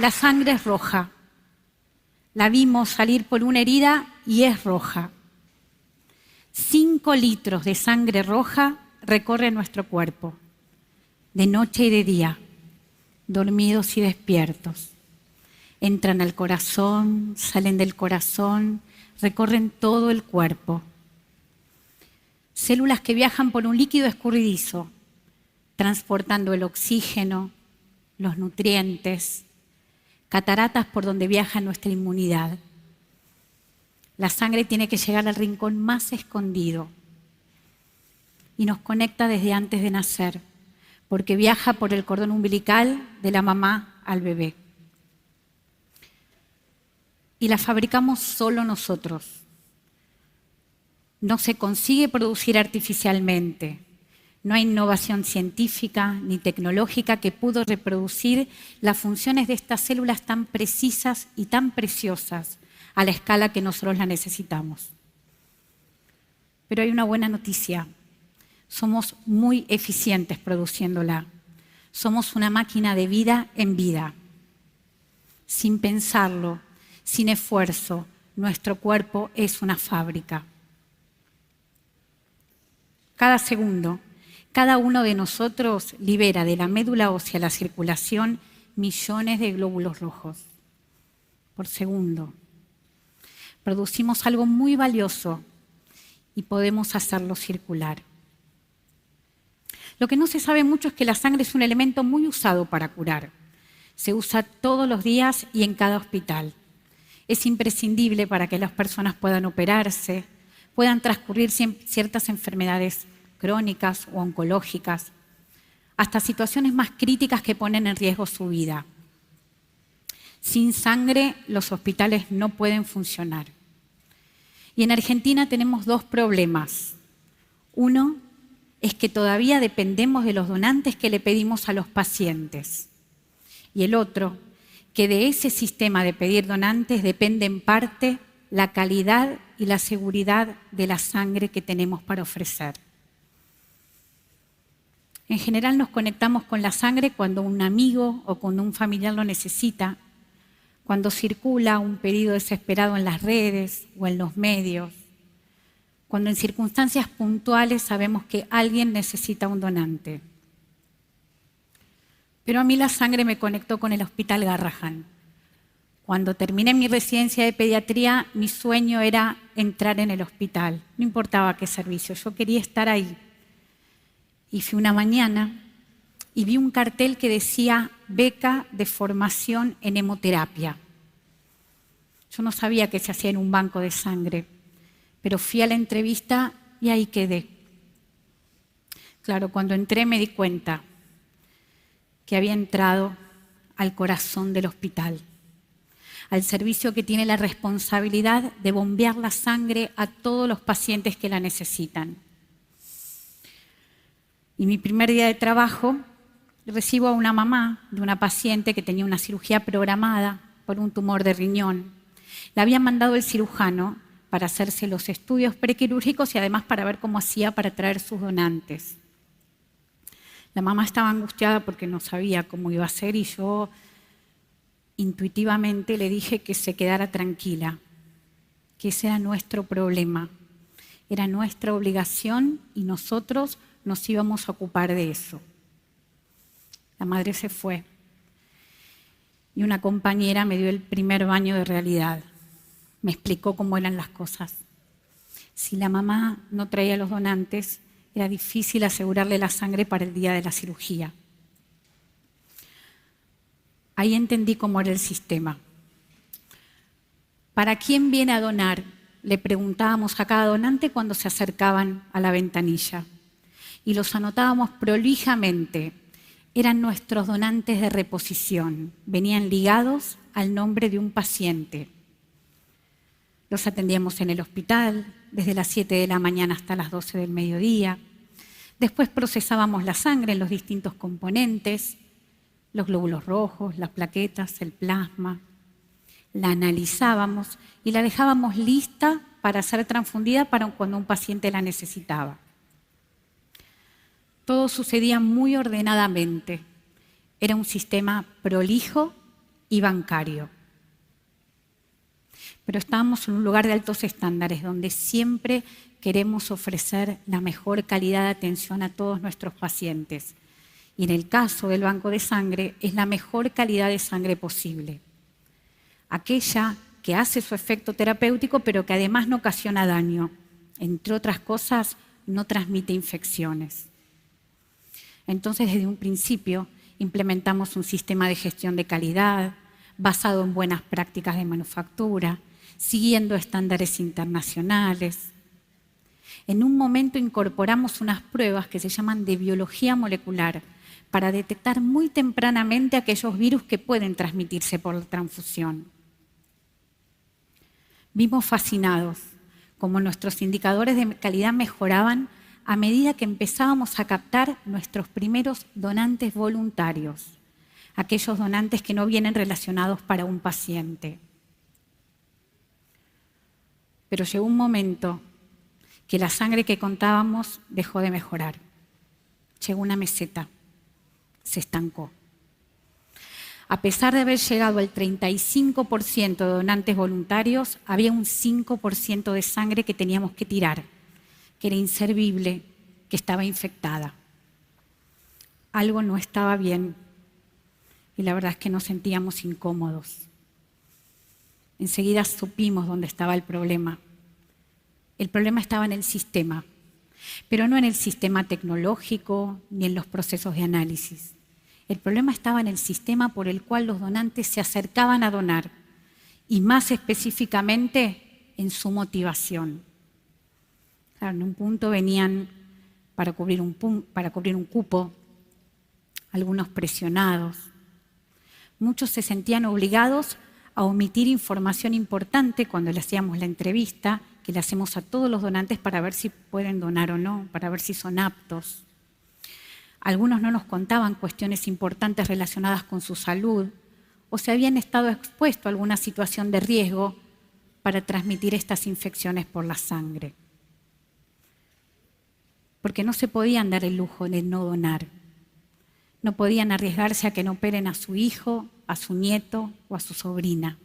La sangre es roja. La vimos salir por una herida y es roja. 5 litros de sangre roja recorren nuestro cuerpo, de noche y de día, dormidos y despiertos. Entran al corazón, salen del corazón, recorren todo el cuerpo. Células que viajan por un líquido escurridizo, transportando el oxígeno, los nutrientes, cataratas por donde viaja nuestra inmunidad. La sangre tiene que llegar al rincón más escondido y nos conecta desde antes de nacer, porque viaja por el cordón umbilical de la mamá al bebé. Y la fabricamos solo nosotros. No se consigue producir artificialmente. No hay innovación científica ni tecnológica que pudo reproducir las funciones de estas células tan precisas y tan preciosas a la escala que nosotros la necesitamos. Pero hay una buena noticia. Somos muy eficientes produciéndola. Somos una máquina de vida en vida. Sin pensarlo, sin esfuerzo, nuestro cuerpo es una fábrica. Cada segundo, cada uno de nosotros libera de la médula ósea a la circulación millones de glóbulos rojos por segundo. Producimos algo muy valioso y podemos hacerlo circular. Lo que no se sabe mucho es que la sangre es un elemento muy usado para curar. Se usa todos los días y en cada hospital. Es imprescindible para que las personas puedan operarse, puedan transcurrir ciertas enfermedades crónicas o oncológicas, hasta situaciones más críticas que ponen en riesgo su vida. Sin sangre, los hospitales no pueden funcionar. Y en Argentina tenemos 2 problemas. Uno es que todavía dependemos de los donantes que le pedimos a los pacientes. Y el otro, que de ese sistema de pedir donantes depende en parte la calidad y la seguridad de la sangre que tenemos para ofrecer. En general nos conectamos con la sangre cuando un amigo o cuando un familiar lo necesita, cuando circula un pedido desesperado en las redes o en los medios, cuando en circunstancias puntuales sabemos que alguien necesita un donante. Pero a mí la sangre me conectó con el Hospital Garrahan. Cuando terminé mi residencia de pediatría, mi sueño era entrar en el hospital. No importaba qué servicio, yo quería estar ahí. Y fui una mañana y vi un cartel que decía beca de formación en hemoterapia. Yo no sabía que se hacía en un banco de sangre, pero fui a la entrevista y ahí quedé. Claro, cuando entré me di cuenta que había entrado al corazón del hospital, al servicio que tiene la responsabilidad de bombear la sangre a todos los pacientes que la necesitan. Y mi primer día de trabajo recibo a una mamá de una paciente que tenía una cirugía programada por un tumor de riñón. La había mandado el cirujano para hacerse los estudios prequirúrgicos y además para ver cómo hacía para traer sus donantes. La mamá estaba angustiada porque no sabía cómo iba a ser y yo intuitivamente le dije que se quedara tranquila, que ese era nuestro problema, era nuestra obligación y nosotros nos íbamos a ocupar de eso. La madre se fue y una compañera me dio el primer baño de realidad. Me explicó cómo eran las cosas. Si la mamá no traía los donantes, era difícil asegurarle la sangre para el día de la cirugía. Ahí entendí cómo era el sistema. ¿Para quién viene a donar? Le preguntábamos a cada donante cuando se acercaban a la ventanilla. Y los anotábamos prolijamente. Eran nuestros donantes de reposición. Venían ligados al nombre de un paciente. Los atendíamos en el hospital, desde las 7 de la mañana hasta las 12 del mediodía. Después procesábamos la sangre en los distintos componentes, los glóbulos rojos, las plaquetas, el plasma. La analizábamos y la dejábamos lista para ser transfundida para cuando un paciente la necesitaba. Todo sucedía muy ordenadamente. Era un sistema prolijo y bancario. Pero estamos en un lugar de altos estándares donde siempre queremos ofrecer la mejor calidad de atención a todos nuestros pacientes. Y en el caso del banco de sangre, es la mejor calidad de sangre posible. Aquella que hace su efecto terapéutico, pero que además no ocasiona daño. Entre otras cosas, no transmite infecciones. Entonces, desde un principio, implementamos un sistema de gestión de calidad basado en buenas prácticas de manufactura, siguiendo estándares internacionales. En un momento incorporamos unas pruebas que se llaman de biología molecular para detectar muy tempranamente aquellos virus que pueden transmitirse por la transfusión. Vimos fascinados cómo nuestros indicadores de calidad mejoraban a medida que empezábamos a captar nuestros primeros donantes voluntarios, aquellos donantes que no vienen relacionados para un paciente. Pero llegó un momento que la sangre que contábamos dejó de mejorar. Llegó una meseta, se estancó. A pesar de haber llegado al 35% de donantes voluntarios, había un 5% de sangre que teníamos que tirar, que era inservible, que estaba infectada. Algo no estaba bien y la verdad es que nos sentíamos incómodos. Enseguida supimos dónde estaba el problema. El problema estaba en el sistema, pero no en el sistema tecnológico ni en los procesos de análisis. El problema estaba en el sistema por el cual los donantes se acercaban a donar y más específicamente en su motivación. Claro, en un punto venían para cubrir un cupo, algunos presionados. Muchos se sentían obligados a omitir información importante cuando le hacíamos la entrevista, que le hacemos a todos los donantes para ver si pueden donar o no, para ver si son aptos. Algunos no nos contaban cuestiones importantes relacionadas con su salud o se habían estado expuestos a alguna situación de riesgo para transmitir estas infecciones por la sangre. Porque no se podían dar el lujo de no donar. No podían arriesgarse a que no operen a su hijo, a su nieto o a su sobrina.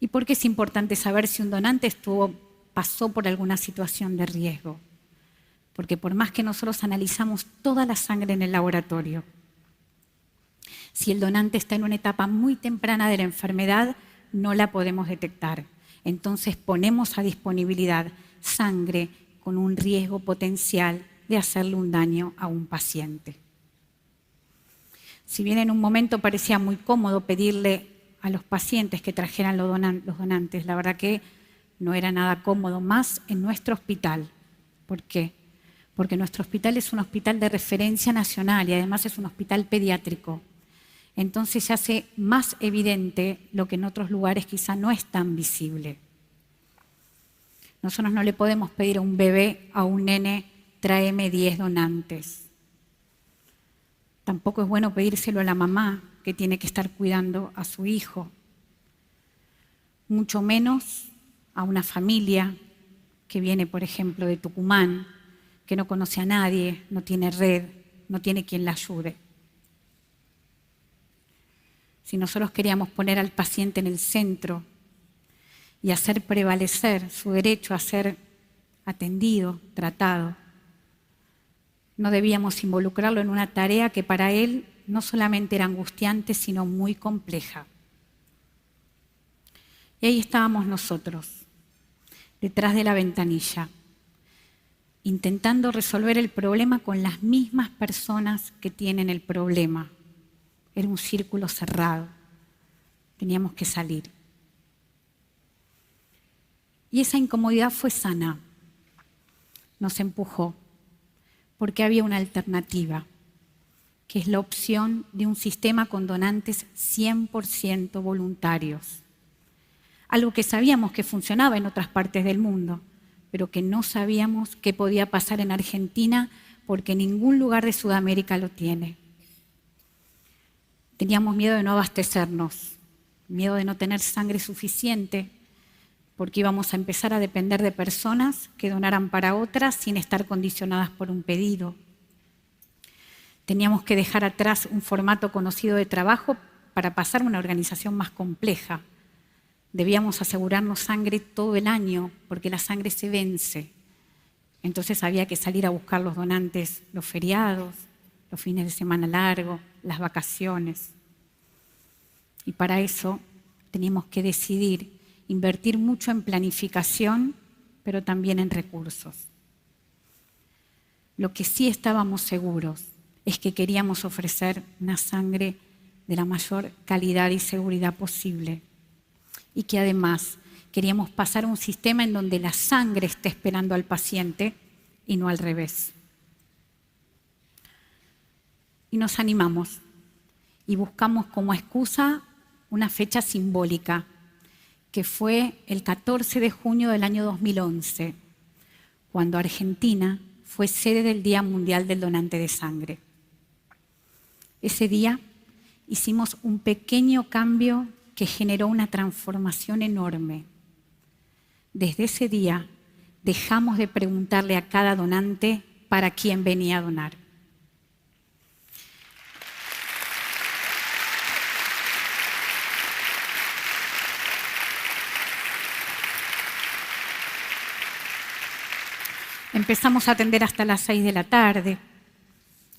¿Y por qué es importante saber si un donante pasó por alguna situación de riesgo? Porque por más que nosotros analizamos toda la sangre en el laboratorio, si el donante está en una etapa muy temprana de la enfermedad, no la podemos detectar. Entonces ponemos a disponibilidad sangre con un riesgo potencial de hacerle un daño a un paciente. Si bien en un momento parecía muy cómodo pedirle a los pacientes que trajeran los donantes, la verdad que no era nada cómodo, más en nuestro hospital. ¿Por qué? Porque nuestro hospital es un hospital de referencia nacional y además es un hospital pediátrico. Entonces se hace más evidente lo que en otros lugares quizá no es tan visible. Nosotros no le podemos pedir a un bebé, a un nene, tráeme 10 donantes. Tampoco es bueno pedírselo a la mamá que tiene que estar cuidando a su hijo. Mucho menos a una familia que viene, por ejemplo, de Tucumán, que no conoce a nadie, no tiene red, no tiene quien la ayude. Si nosotros queríamos poner al paciente en el centro y hacer prevalecer su derecho a ser atendido, tratado, no debíamos involucrarlo en una tarea que para él no solamente era angustiante, sino muy compleja. Y ahí estábamos nosotros, detrás de la ventanilla, intentando resolver el problema con las mismas personas que tienen el problema. Era un círculo cerrado, teníamos que salir. Y esa incomodidad fue sana, nos empujó, porque había una alternativa, que es la opción de un sistema con donantes 100% voluntarios. Algo que sabíamos que funcionaba en otras partes del mundo, pero que no sabíamos qué podía pasar en Argentina porque ningún lugar de Sudamérica lo tiene. Teníamos miedo de no abastecernos, miedo de no tener sangre suficiente, porque íbamos a empezar a depender de personas que donaran para otras sin estar condicionadas por un pedido. Teníamos que dejar atrás un formato conocido de trabajo para pasar a una organización más compleja. Debíamos asegurarnos sangre todo el año porque la sangre se vence. Entonces había que salir a buscar los donantes los feriados, los fines de semana largos, las vacaciones. Y para eso teníamos que decidir invertir mucho en planificación, pero también en recursos. Lo que sí estábamos seguros es que queríamos ofrecer una sangre de la mayor calidad y seguridad posible y que además queríamos pasar a un sistema en donde la sangre esté esperando al paciente y no al revés. Y nos animamos y buscamos como excusa una fecha simbólica, que fue el 14 de junio del año 2011, cuando Argentina fue sede del Día Mundial del Donante de Sangre. Ese día hicimos un pequeño cambio que generó una transformación enorme. Desde ese día dejamos de preguntarle a cada donante para quién venía a donar. Empezamos a atender hasta las 6 de la tarde.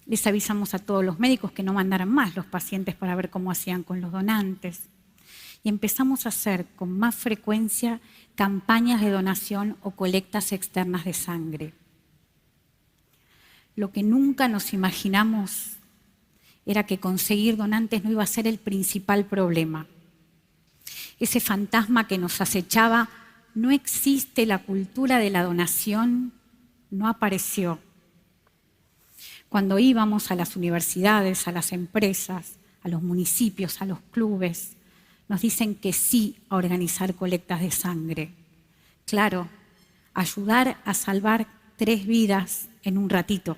Les avisamos a todos los médicos que no mandaran más los pacientes para ver cómo hacían con los donantes. Y empezamos a hacer con más frecuencia campañas de donación o colectas externas de sangre. Lo que nunca nos imaginamos era que conseguir donantes no iba a ser el principal problema. Ese fantasma que nos acechaba, no existe la cultura de la donación, no apareció. Cuando íbamos a las universidades, a las empresas, a los municipios, a los clubes, nos dicen que sí a organizar colectas de sangre. Claro, ayudar a salvar 3 vidas en un ratito.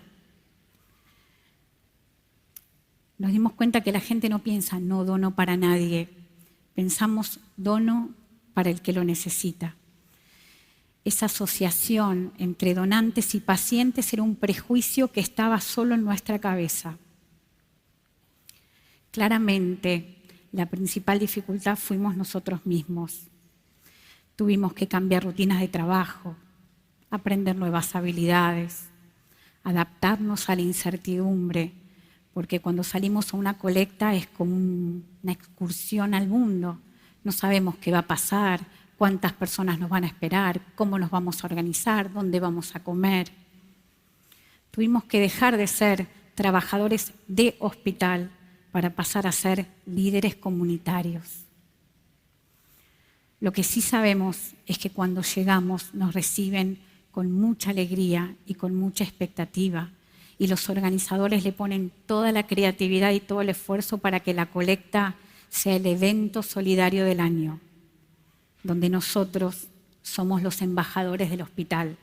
Nos dimos cuenta que la gente no piensa, no dono para nadie. Pensamos, dono para el que lo necesita. Esa asociación entre donantes y pacientes era un prejuicio que estaba solo en nuestra cabeza. Claramente, la principal dificultad fuimos nosotros mismos. Tuvimos que cambiar rutinas de trabajo, aprender nuevas habilidades, adaptarnos a la incertidumbre, porque cuando salimos a una colecta es como una excursión al mundo. No sabemos qué va a pasar, cuántas personas nos van a esperar, cómo nos vamos a organizar, dónde vamos a comer. Tuvimos que dejar de ser trabajadores de hospital para pasar a ser líderes comunitarios. Lo que sí sabemos es que cuando llegamos nos reciben con mucha alegría y con mucha expectativa, y los organizadores le ponen toda la creatividad y todo el esfuerzo para que la colecta sea el evento solidario del año, donde nosotros somos los embajadores del hospital.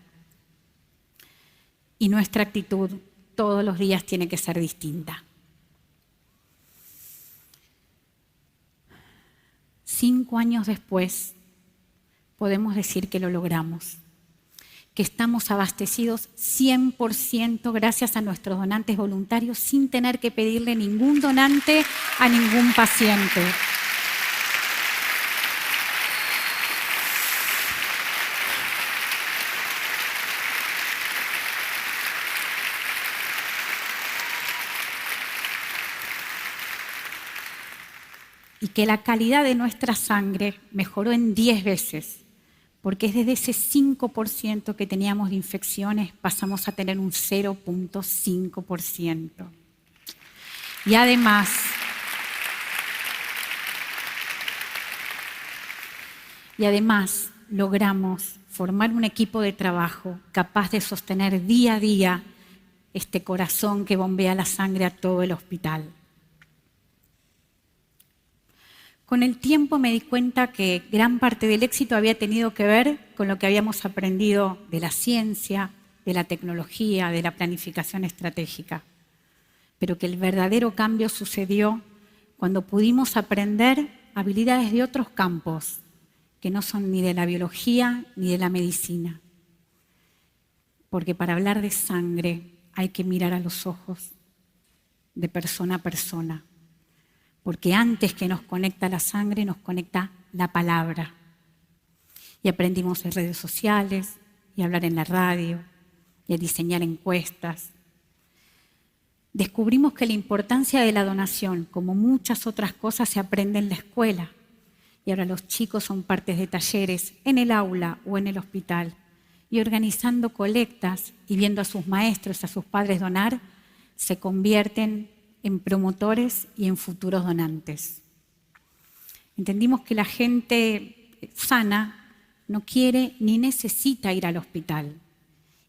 Y nuestra actitud todos los días tiene que ser distinta. 5 años después, podemos decir que lo logramos, que estamos abastecidos 100% gracias a nuestros donantes voluntarios sin tener que pedirle ningún donante a ningún paciente. Y que la calidad de nuestra sangre mejoró en 10 veces, porque es desde ese 5% que teníamos de infecciones pasamos a tener un 0.5%. Y además logramos formar un equipo de trabajo capaz de sostener día a día este corazón que bombea la sangre a todo el hospital. Con el tiempo me di cuenta que gran parte del éxito había tenido que ver con lo que habíamos aprendido de la ciencia, de la tecnología, de la planificación estratégica, pero que el verdadero cambio sucedió cuando pudimos aprender habilidades de otros campos que no son ni de la biología ni de la medicina. Porque para hablar de sangre hay que mirar a los ojos de persona a persona. porque antes que nos conecta la sangre, nos conecta la palabra. Y aprendimos en redes sociales, y a hablar en la radio, y a diseñar encuestas. Descubrimos que la importancia de la donación, como muchas otras cosas, se aprende en la escuela. Y ahora los chicos son partes de talleres en el aula o en el hospital. Y organizando colectas y viendo a sus maestros, a sus padres donar, se convierten en promotores y en futuros donantes. Entendimos que la gente sana no quiere ni necesita ir al hospital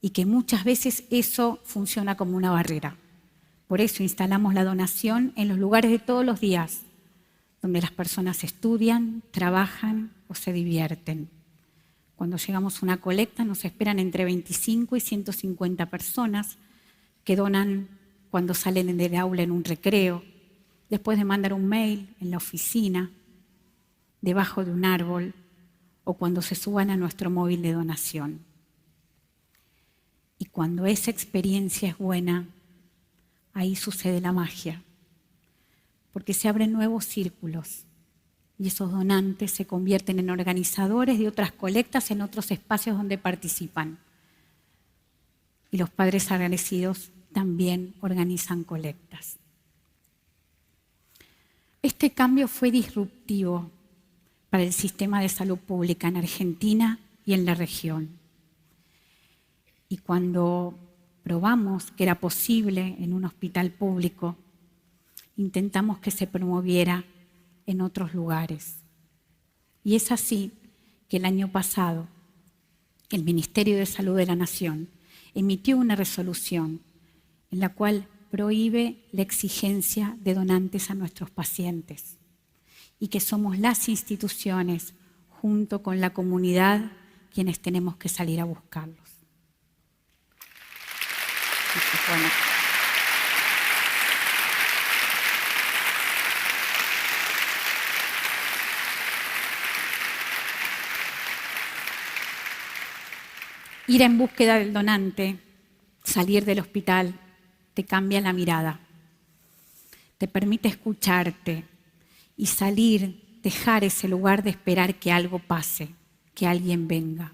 y que muchas veces eso funciona como una barrera. Por eso instalamos la donación en los lugares de todos los días, donde las personas estudian, trabajan o se divierten. Cuando llegamos a una colecta nos esperan entre 25 y 150 personas que donan cuando salen del aula en un recreo, después de mandar un mail en la oficina, debajo de un árbol o cuando se suban a nuestro móvil de donación. Y cuando esa experiencia es buena, ahí sucede la magia, porque se abren nuevos círculos y esos donantes se convierten en organizadores de otras colectas en otros espacios donde participan. Y los padres agradecidos también organizan colectas. Este cambio fue disruptivo para el sistema de salud pública en Argentina y en la región. Y cuando probamos que era posible en un hospital público, intentamos que se promoviera en otros lugares. Y es así que el año pasado el Ministerio de Salud de la Nación emitió una resolución en la cual prohíbe la exigencia de donantes a nuestros pacientes y que somos las instituciones, junto con la comunidad, quienes tenemos que salir a buscarlos. Bueno. Ir en búsqueda del donante, salir del hospital, te cambia la mirada, te permite escucharte y salir, dejar ese lugar de esperar que algo pase, que alguien venga.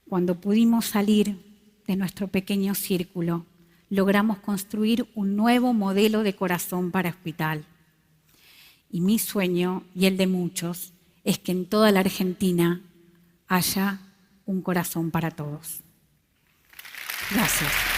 Cuando pudimos salir de nuestro pequeño círculo, logramos construir un nuevo modelo de corazón para hospital. Y mi sueño, y el de muchos, es que en toda la Argentina haya un corazón para todos. Gracias.